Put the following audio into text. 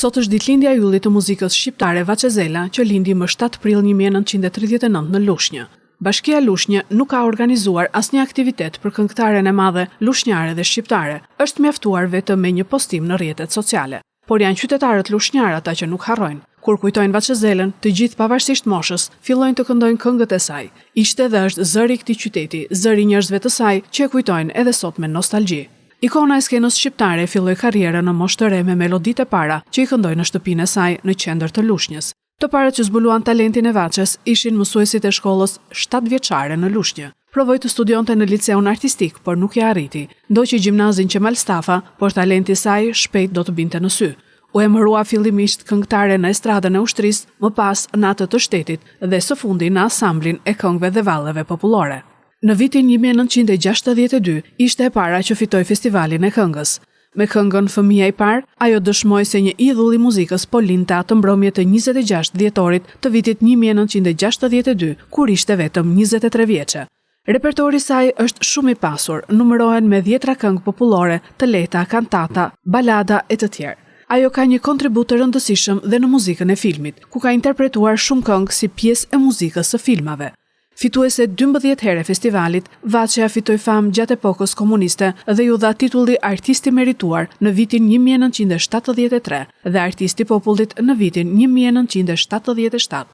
Sot është ditëlindja e yllit të muzikës shqiptare Vaçezela, që lindi më 7 prill 1939 në Lushnjë. Bashkia Lushnjë nuk ka organizuar asnjë aktivitet për këngëtaren e madhe lushnjare dhe shqiptare, është mjaftuar vetëm me një postim në rrjetet sociale. Por janë qytetarët lushnjarë ata që nuk harrojnë. Kur kujtojnë Vaçezelën, të gjithë pavarësisht moshës, fillojnë të këndojnë këngët e saj. Ishte dhe është zëri i këtij qyteti, zëri i njerëzve të saj që e kujtojnë edhe sot me nostalgji. Ikona e skenës shqiptare filloi karrierën në moshë të re me meloditë e para që i këndoi në shtëpinë e saj në qendër të Lushnjës. Të parët që zbuluan talentin e Vaçes ishin mësuesit e shkollës 7 vjeçare në Lushnjë. Provoi të studionte në liceun artistik, por nuk e arriti. Ndoqi gjimnazin Qemal Stafa, por talenti i saj shpejt do të binte në sy. U emërua fillimisht këngëtare në estradën e ushtrisë, më pas në atë të shtetit dhe së fundi në ansamblin e këngëve dhe vallëve popullore. Në vitin 1962 ishte e para që fitoi festivalin e këngës. Me këngën Fëmia i parë, ajo dëshmoi se një idhull i muzikës po linte atë mbrëmje të 26 dhjetorit të vitit 1962, kur ishte vetëm 23 vjeçe. Repertori i saj është shumë i pasur, numërohen me 10 këngë popullore, të lehta, kantata, balada e të tjerë. Ajo ka një kontribut të rëndësishëm dhe në muzikën e filmit, ku ka interpretuar shumë këngë si pjesë e muzikës së filmave. Fituese 12 herë e festivalit, Vaçja fitoi famë gjatë epokës komuniste dhe ju dha titulli artisti merituar në vitin 1973 dhe artisti popullit në vitin 1977.